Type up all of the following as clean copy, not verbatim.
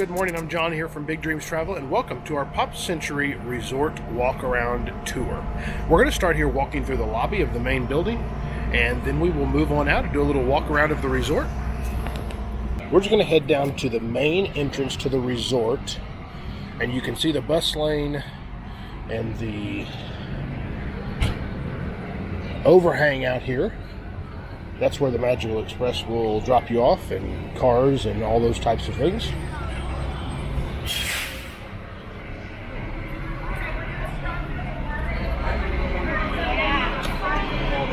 good morning. I'm John here from Big Dreams Travel, and welcome to our Pop Century Resort Walk-Around Tour. We're going to start here walking through the lobby of the main building, and then we will move on out and do a little walk-around of the resort. We're just going to head down to the main entrance to the resort, and you can see the bus lane and the overhang out here. That's where the Magical Express will drop you off, and cars and all those types of things.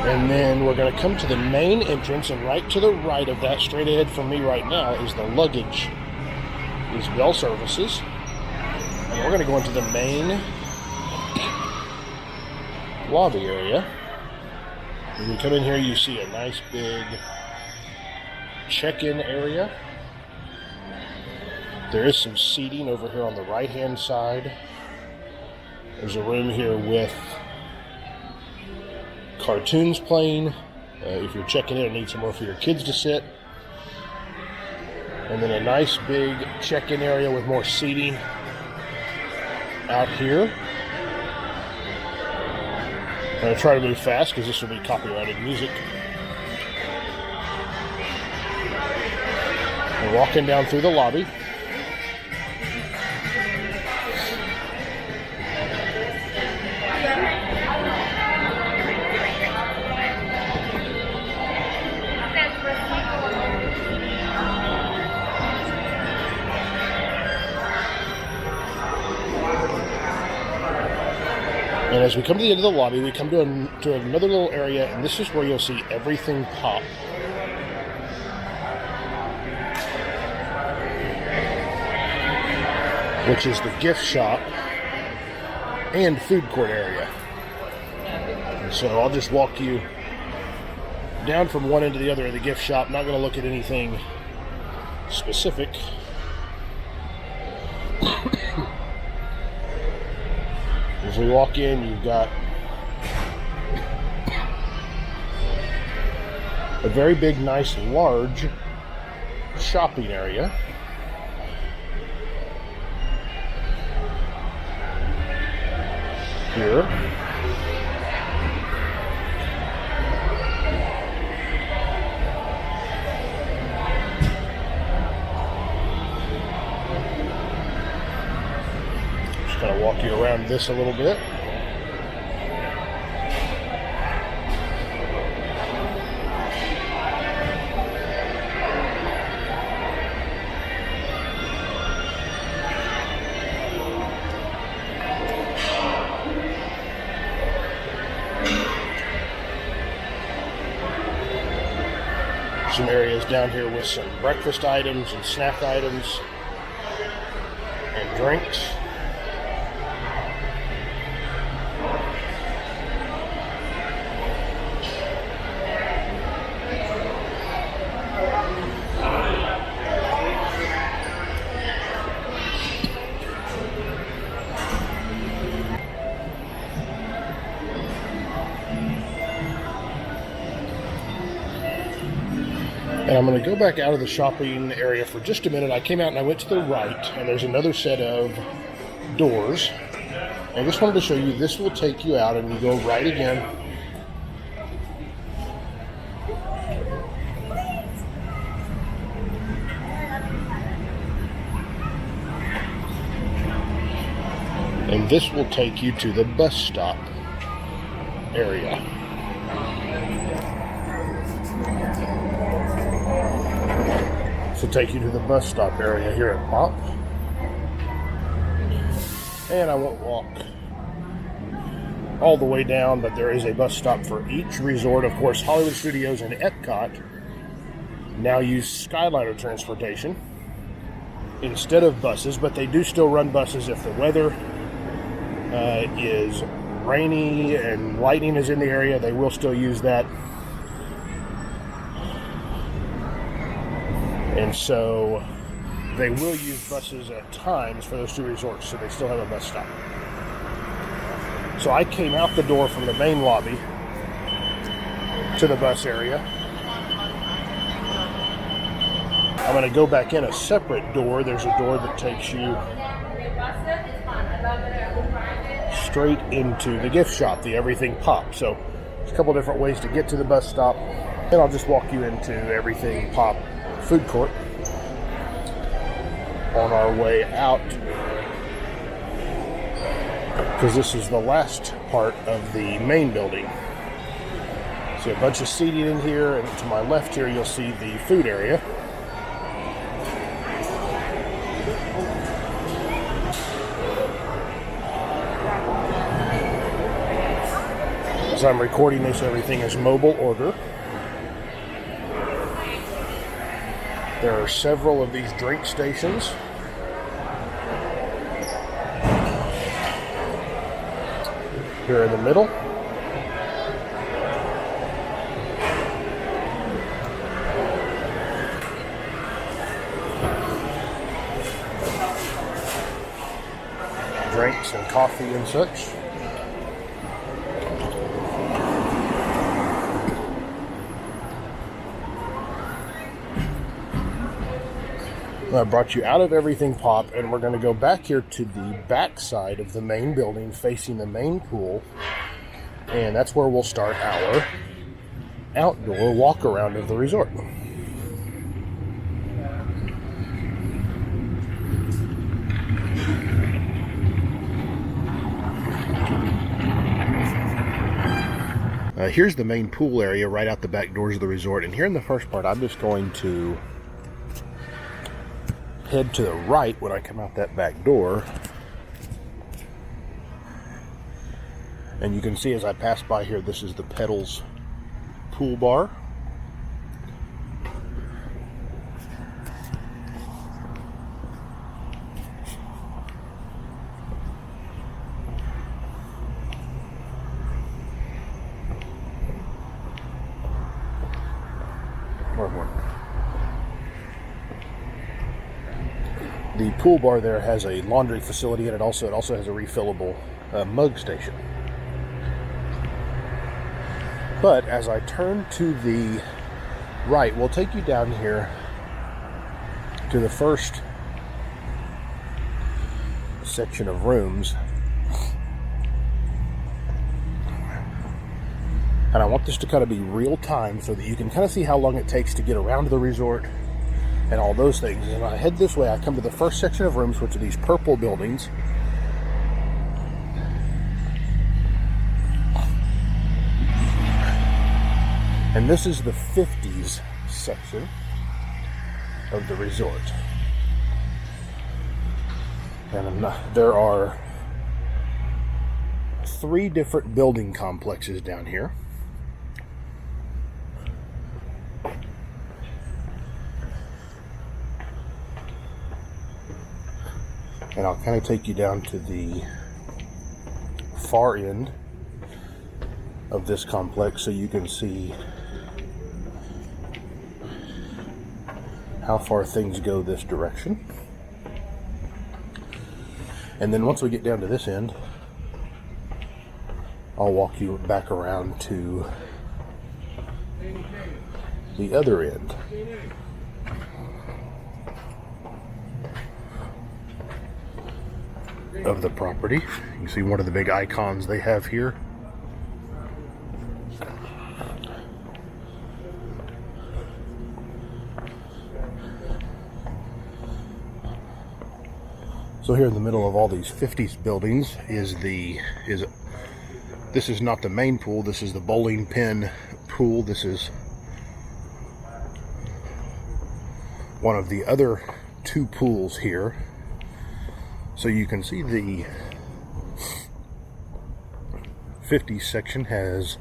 And then we're going to come to the main entrance, and right to the right of that, straight ahead from me right now, is the luggage, is bell services. And we're going to go into the main lobby area. When you come in here, you see a nice big check-in area. There is some seating over here on the right-hand side. There's a room here with cartoons playing. If you're checking in and need somewhere for your kids to sit. And then a nice big check-in area with more seating out here. I'm going to try to move fast because this will be copyrighted music. We're walking down through the lobby. And as we come to the end of the lobby, we come to another little area, and this is where you'll see everything pop. Which is the gift shop and food court area. And so I'll just walk you down from one end to the other of the gift shop. Not going to look at anything specific. As we walk in, you've got a very big, nice, large shopping area. Here. Kind of walk you around this a little bit. Some areas down here with some breakfast items and snack items and drinks. And I'm going to go back out of the shopping area for just a minute. I came out and I went to the right, and there's another set of doors. I just wanted to show you, this will take you out, and you go right again. And this will take you to the bus stop area. This will take you to the bus stop area here at Pop. And I won't walk all the way down, but there is a bus stop for each resort. Of course, Hollywood Studios and Epcot now use Skyliner transportation instead of buses, but they do still run buses if the weather is rainy and lightning is in the area. They will still use that. And so they will use buses at times for those two resorts, so they still have a bus stop. So I came out the door from the main lobby to the bus area. I'm going to go back in a separate door. There's a door that takes you straight into the gift shop, the Everything Pop. So there's a couple different ways to get to the bus stop. And I'll just walk you into Everything Pop food court on our way out, because this is the last part of the main building. So a bunch of seating in here, and to my left here you'll see the food area. As I'm recording this, everything is mobile order. There are several of these drink stations. Here in the middle. Drinks and coffee and such. I brought you out of Everything Pop, and we're going to go back here to the back side of the main building facing the main pool, and that's where we'll start our outdoor walk around of the resort. Here's the main pool area right out the back doors of the resort, and here in the first part I'm just going to head to the right when I come out that back door, and you can see as I pass by here, this is the Pedals pool bar. The pool bar there has a laundry facility, and it also has a refillable mug station. But as I turn to the right, we'll take you down here to the first section of rooms. And I want this to kind of be real time so that you can kind of see how long it takes to get around the resort and all those things. And when I head this way, I come to the first section of rooms, which are these purple buildings. And this is the 50s section of the resort. And there are 3 different building complexes down here. And I'll kind of take you down to the far end of this complex so you can see how far things go this direction. And then once we get down to this end, I'll walk you back around to the other end. Of the property. You can see one of the big icons they have here. So here in the middle of all these 50s buildings is this is not the main pool, this is the bowling pin pool. This is one of the other 2 pools here. So you can see the 50s section has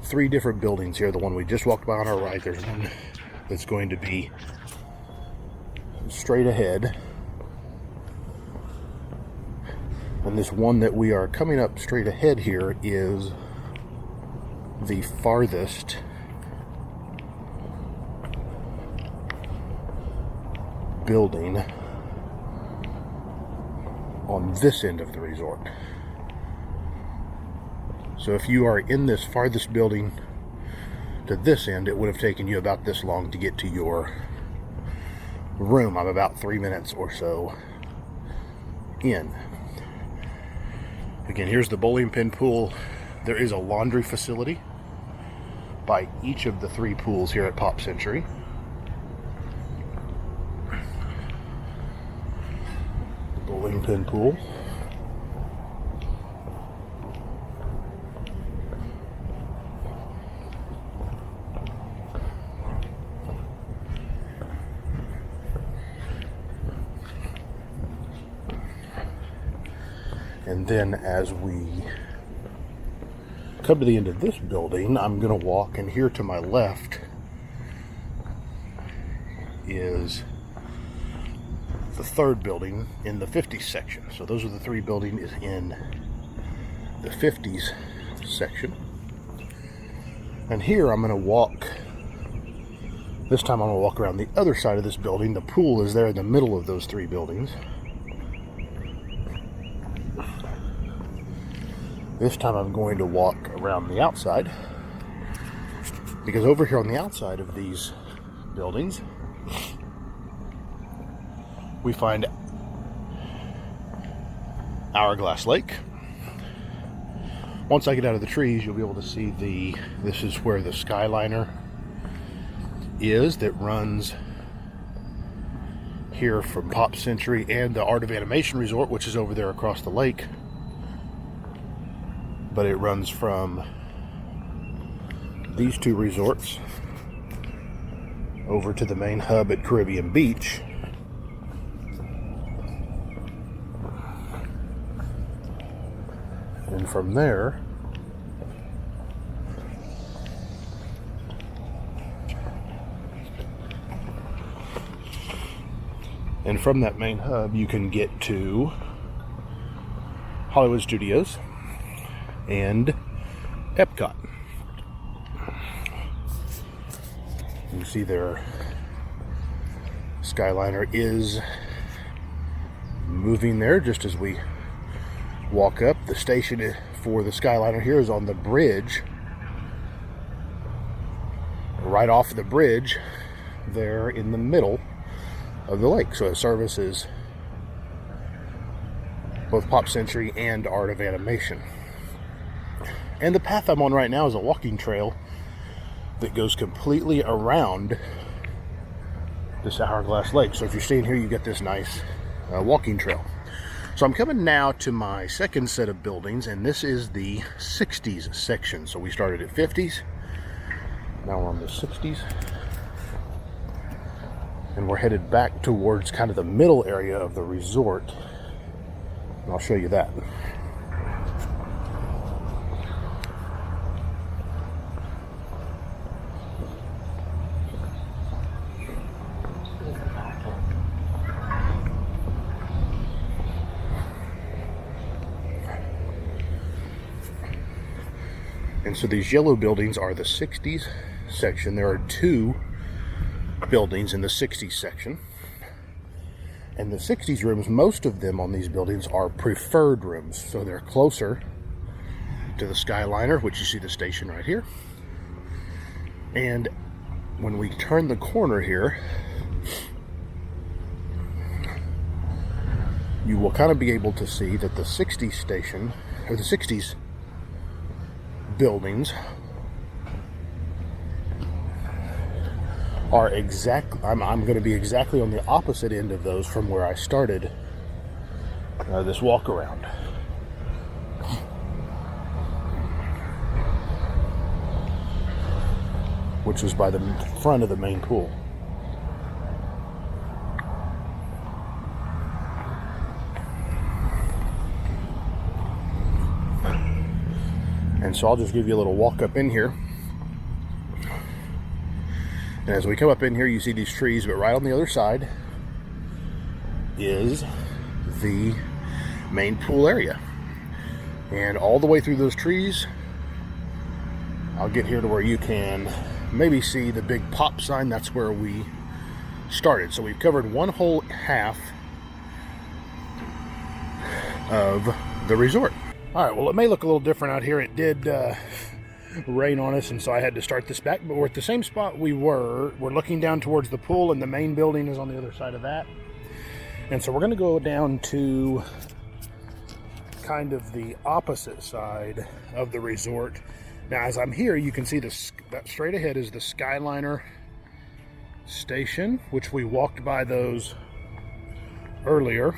3 different buildings here. The one we just walked by on our right, there's one that's going to be straight ahead. And this one that we are coming up straight ahead here is the farthest building on this end of the resort. So if you are in this farthest building to this end, it would have taken you about this long to get to your room. I'm about 3 minutes or so in. Again, here's the bowling pin pool. There is a laundry facility by each of the 3 pools here at Pop Century. The bowling pin pool. And then as we come to the end of this building, I'm going to walk, and here to my left is the 3rd building in the 50s section. So those are the 3 buildings in the 50s section. And here I'm going to walk, this time I'm going to walk around the other side of this building. The pool is there in the middle of those 3 buildings. This time I'm going to walk around the outside, because over here on the outside of these buildings we find Hourglass Lake. Once I get out of the trees, you'll be able to see this is where the Skyliner is that runs here from Pop Century, and the Art of Animation Resort, which is over there across the lake. But it runs from these 2 resorts over to the main hub at Caribbean Beach. And from there, and from that main hub, you can get to Hollywood Studios and Epcot. You see their Skyliner is moving there just as we walk up. The station for the Skyliner here is on the bridge, right off the bridge there in the middle of the lake. So it services both Pop Century and Art of Animation. And the path I'm on right now is a walking trail that goes completely around this Hourglass Lake. So if you're staying here, you get this nice walking trail. So I'm coming now to my second set of buildings, and this is the 60s section. So we started at 50s, now we're on the 60s. And we're headed back towards kind of the middle area of the resort. And I'll show you that. And so these yellow buildings are the 60s section. There are 2 buildings in the 60s section. And the 60s rooms, most of them on these buildings are preferred rooms. So they're closer to the Skyliner, which you see the station right here. And when we turn the corner here, you will kind of be able to see that the 60s station, or the 60s buildings are I'm going to be exactly on the opposite end of those from where I started this walk around. Which is by the front of the main pool. And so I'll just give you a little walk up in here. And as we come up in here, you see these trees, but right on the other side is the main pool area. And all the way through those trees, I'll get here to where you can maybe see the big pop sign. That's where we started. So we've covered one whole half of the resort. All right, well, it may look a little different out here. It did rain on us, and so I had to start this back. But we're at the same spot we were. We're looking down towards the pool, and the main building is on the other side of that. And so we're going to go down to kind of the opposite side of the resort. Now, as I'm here, you can see that straight ahead is the Skyliner station, which we walked by those earlier.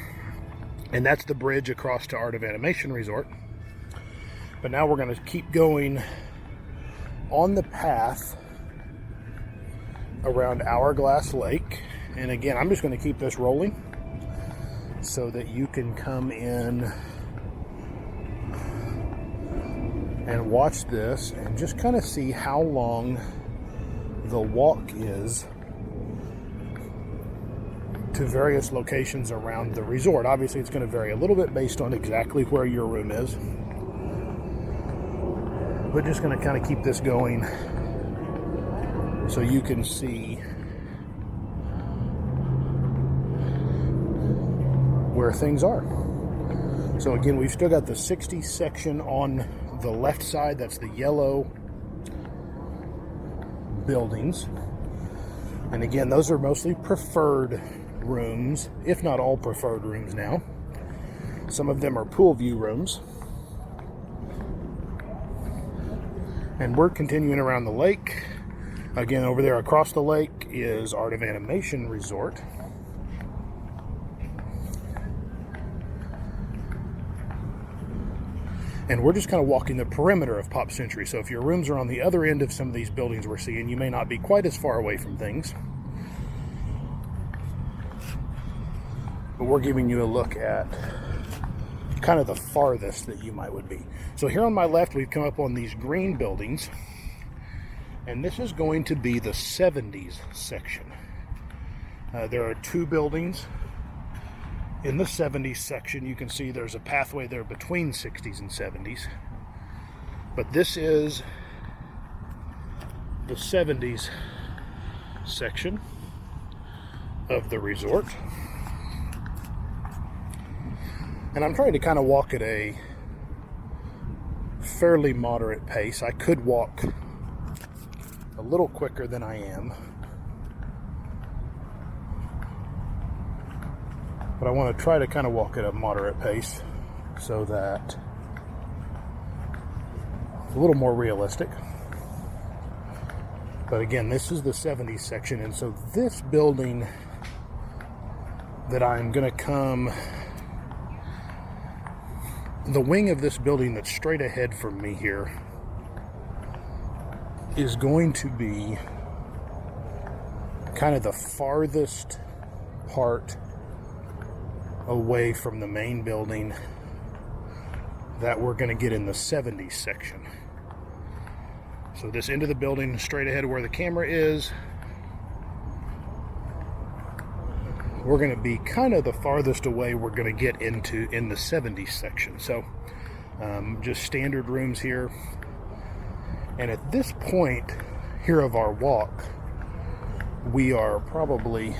And that's the bridge across to Art of Animation Resort. But now we're going to keep going on the path around Hourglass Lake. And again, I'm just going to keep this rolling so that you can come in and watch this and just kind of see how long the walk is to various locations around the resort. Obviously, it's going to vary a little bit based on exactly where your room is. But just going to kind of keep this going so you can see where things are. So again, we've still got the 60 section on the left side. That's the yellow buildings. And again, those are mostly preferred rooms, if not all preferred rooms now. Some of them are pool view rooms. And we're continuing around the lake. Again, over there across the lake is Art of Animation Resort. And we're just kind of walking the perimeter of Pop Century. So if your rooms are on the other end of some of these buildings we're seeing, you may not be quite as far away from things. But we're giving you a look at kind of the farthest that you would be. So here on my left, we've come up on these green buildings, and this is going to be the 70s section. There are two buildings in the 70s section. You can see there's a pathway there between 60s and 70s, but this is the 70s section of the resort. And I'm trying to kind of walk at a fairly moderate pace. I could walk a little quicker than I am, but I want to try to kind of walk at a moderate pace so that it's a little more realistic. But again, this is the 70s section, and so this building that I'm going to come, the wing of this building that's straight ahead from me here is going to be kind of the farthest part away from the main building that we're going to get in the 70s section. So this end of the building straight ahead where the camera is, we're going to be kind of the farthest away we're going to get into in the 70s section. So just standard rooms here. And at this point here of our walk, we are probably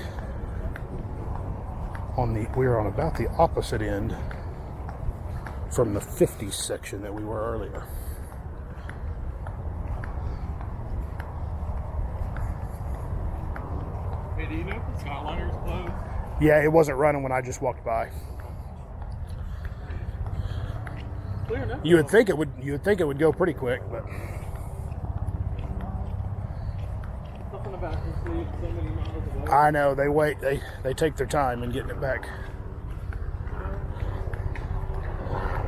we're on about the opposite end from the 50s section that we were earlier. Hey, do you know if the Skyliner's closed? Yeah, it wasn't running when I just walked by. Clear enough. You would think it would go pretty quick, but Something about complete so many miles away. I know they wait. They take their time in getting it back.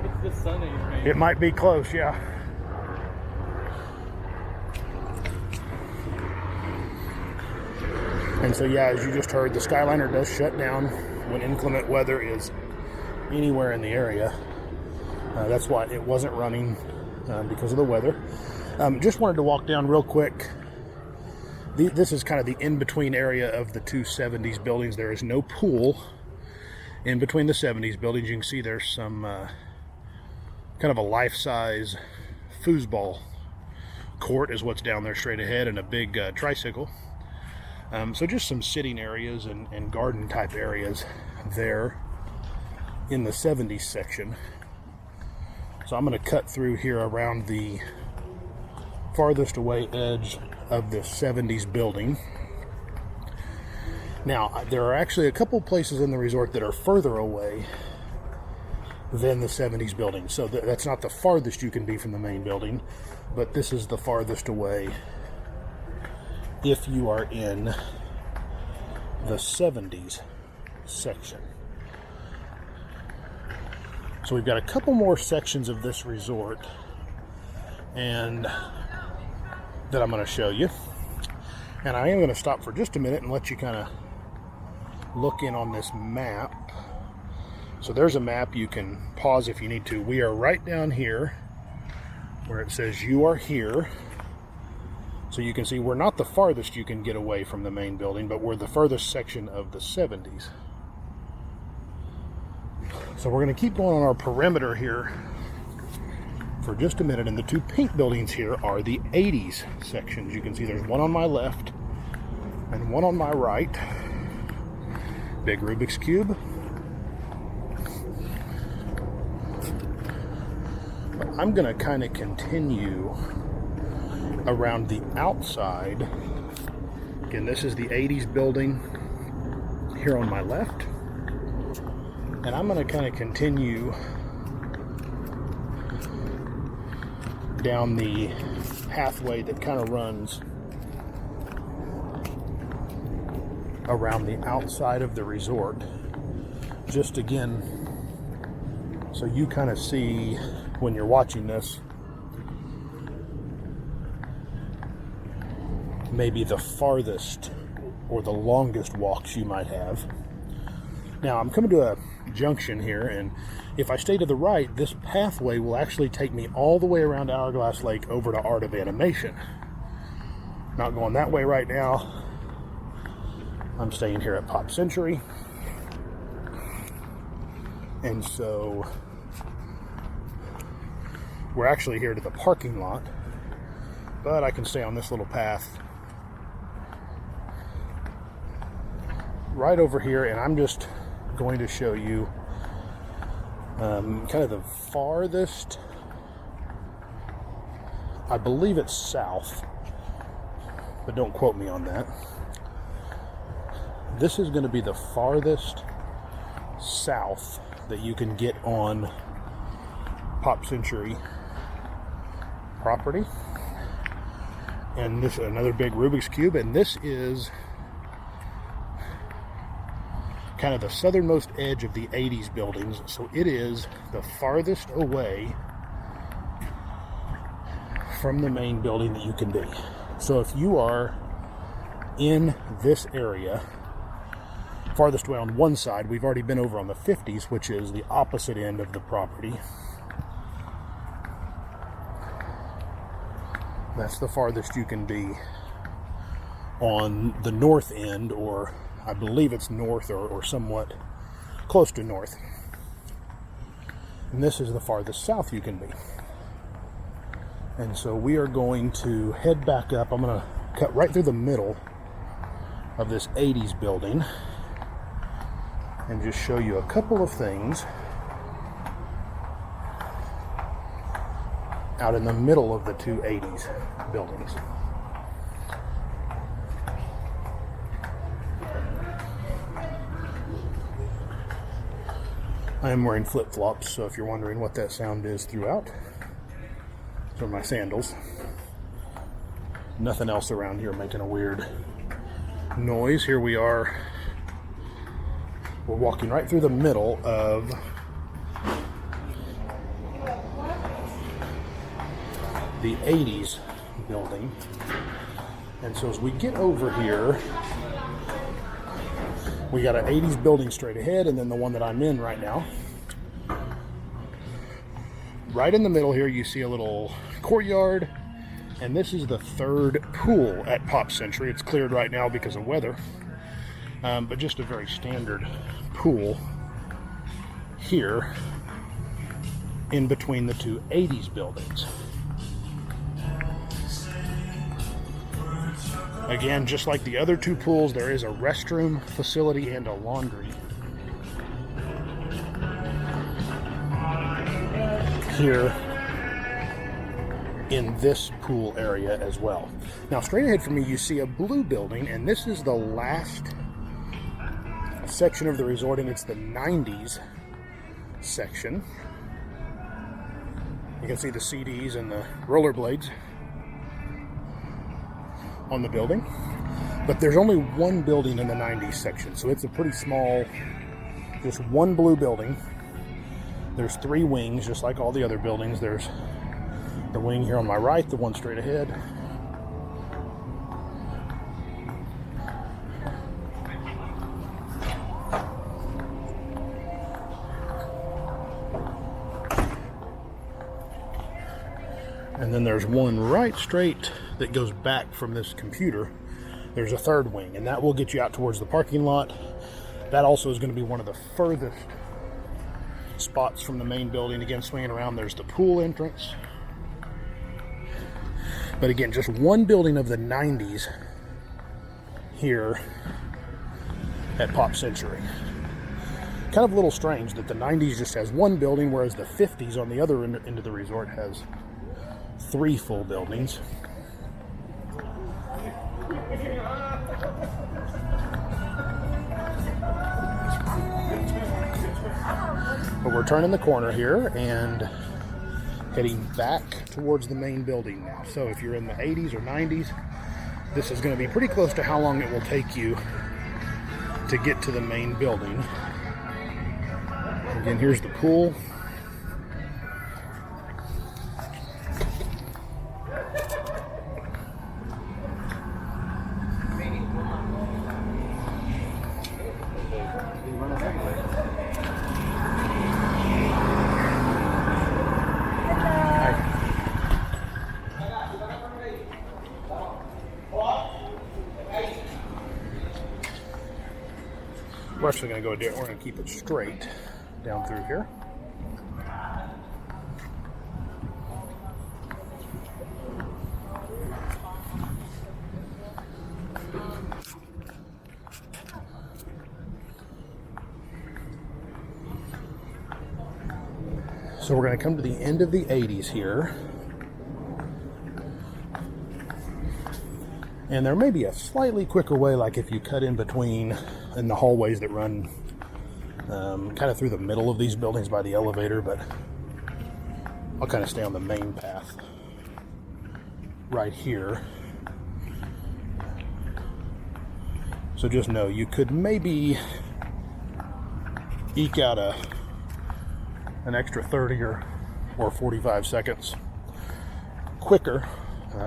It's the sunny, maybe. It might be close, yeah. And so, yeah, as you just heard, the Skyliner does shut down when inclement weather is anywhere in the area. That's why it wasn't running because of the weather. Just wanted to walk down real quick. This is kind of the in-between area of the two 70s buildings. There is no pool in between the 70s buildings. You can see there's some kind of a life-size foosball court is what's down there straight ahead, and a big tricycle. So just some sitting areas and garden type areas there in the 70s section. So I'm going to cut through here around the farthest away edge of this 70s building. Now, there are actually a couple places in the resort that are further away than the 70s building. So that's not the farthest you can be from the main building, but this is the farthest away if you are in the 70s section. So we've got a couple more sections of this resort and that I'm going to show you. And I am going to stop for just a minute and let you kind of look in on this map. So there's a map. You can pause if you need to. We are right down here where it says you are here. So you can see we're not the farthest you can get away from the main building, but we're the furthest section of the 70s. So we're going to keep going on our perimeter here for just a minute, and the two pink buildings here are the 80s sections. You can see there's one on my left and one on my right. Big Rubik's Cube. But I'm going to kind of continue around the outside. Again, this is the 80s building here on my left. And I'm going to kind of continue down the pathway that kind of runs around the outside of the resort. Just again, so you kind of see when you're watching this, maybe the farthest or the longest walks you might have. Now I'm coming to a junction here, and if I stay to the right, this pathway will actually take me all the way around Hourglass Lake over to Art of Animation. Not going that way right now. I'm staying here at Pop Century. And so we're actually here to the parking lot, but I can stay on this little path right over here, and I'm just going to show you kind of the farthest, I believe it's south, but don't quote me on that. This is going to be the farthest south that you can get on Pop Century property. And this is another big Rubik's Cube, and this is kind of the southernmost edge of the 80s buildings, so it is the farthest away from the main building that you can be. So if you are in this area, farthest away on one side, we've already been over on the 50s, which is the opposite end of the property. That's the farthest you can be on the north end, or I believe it's north or somewhat close to north. And this is the farthest south you can be. And so we are going to head back up. I'm going to cut right through the middle of this 80s building and just show you a couple of things out in the middle of the two 80s buildings. I am wearing flip-flops, so if you're wondering what that sound is throughout, those are my sandals. Nothing else around here making a weird noise. Here we are. We're walking right through the middle of the 80s building. And so as we get over here, we got an 80s building straight ahead, and then the one that I'm in right now. Right in the middle here, you see a little courtyard, and this is the third pool at Pop Century. It's cleared right now because of weather, but just a very standard pool here in between the two 80s buildings. Again, just like the other two pools, there is a restroom facility and a laundry here in this pool area as well. Now, straight ahead from me, you see a blue building, and this is the last section of the resort, and it's the 90s section. You can see the CDs and the rollerblades on the building. But there's only one building in the 90s section, so it's a pretty small, just one blue building. There's 3 wings, just like all the other buildings. There's the wing here on my right, the one straight ahead. And then there's one right straight that goes back from this computer. There's a 3rd wing, and that will get you out towards the parking lot. That also is going to be one of the furthest spots from the main building. Again, swinging around, there's the pool entrance. But again, just one building of the 90s here at Pop Century. Kind of a little strange that the 90s just has one building, whereas the 50s on the other end of the resort has 3 full buildings. But we're turning the corner here and heading back towards the main building now. So if you're in the 80s or 90s, this is going to be pretty close to how long it will take you to get to the main building. Again, here's the pool. We're actually going to go we're going to keep it straight down through here. So we're going to come to the end of the 80s here. And there may be a slightly quicker way, like if you cut in between in the hallways that run kind of through the middle of these buildings by the elevator, but I'll kind of stay on the main path right here. So just know you could maybe eke out an extra 30 or 45 seconds quicker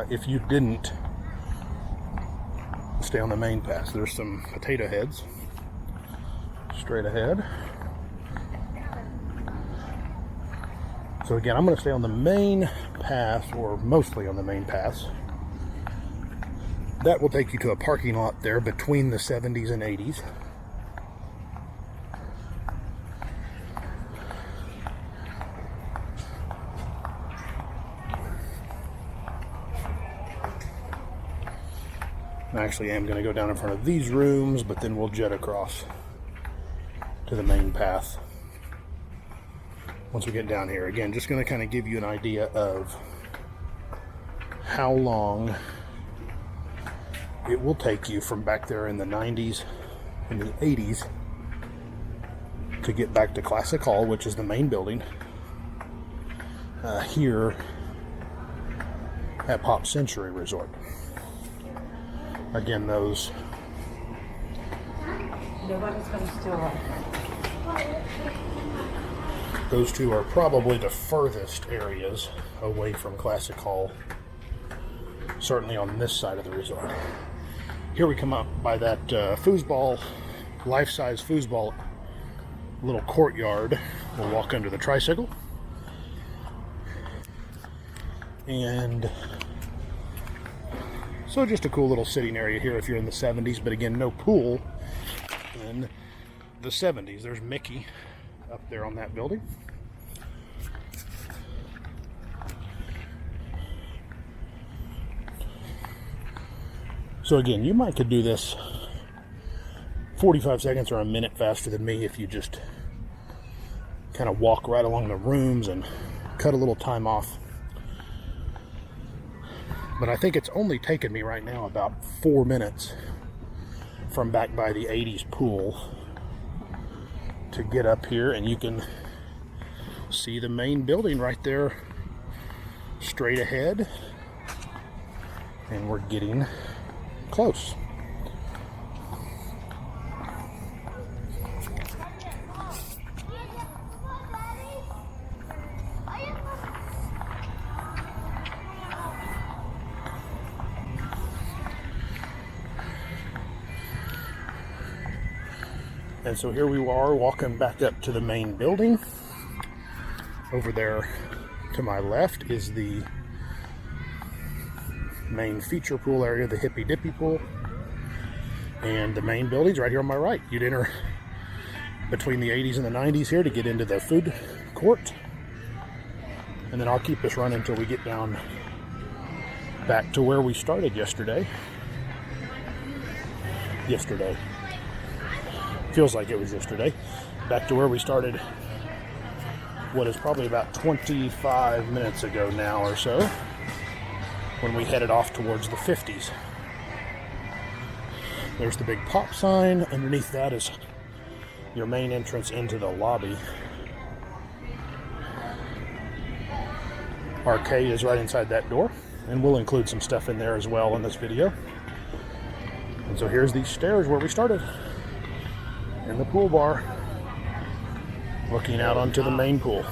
if you didn't stay on the main path. There's some potato heads straight ahead. So again, I'm going to stay on the main path, or mostly on the main path. That will take you to a parking lot there between the 70s and 80s. Actually, I am going to go down in front of these rooms, but then we'll jet across to the main path once we get down here. Again, just going to kind of give you an idea of how long it will take you from back there in the 90s and the 80s to get back to Classic Hall, which is the main building here at Pop Century Resort. Again, those nobody's going to steal it. Those two are probably the furthest areas away from Classic Hall, certainly on this side of the resort. Here we come up by that foosball, life-size foosball little courtyard. We'll walk under the tricycle. And so just a cool little sitting area here if you're in the 70s, but again, no pool in the 70s. There's Mickey up there on that building. So again, you could do this 45 seconds or a minute faster than me if you just kind of walk right along the rooms and cut a little time off But I think it's only taken me right now about 4 minutes from back by the 80s pool to get up here, and you can see the main building right there straight ahead, and we're getting close. And so here we are walking back up to the main building. Over there to my left is the main feature pool area, the Hippy Dippy pool. And the main building's right here on my right. You'd enter between the 80s and the 90s here to get into the food court. And then I'll keep this running until we get down back to where we started yesterday. Feels like it was yesterday. Back to where we started, what is probably about 25 minutes ago now or so, when we headed off towards the 50s. There's the big pop sign. Underneath that is your main entrance into the lobby. Arcade is right inside that door, and we'll include some stuff in there as well in this video. And so here's these stairs where we started, in the pool bar, looking out onto the main pool.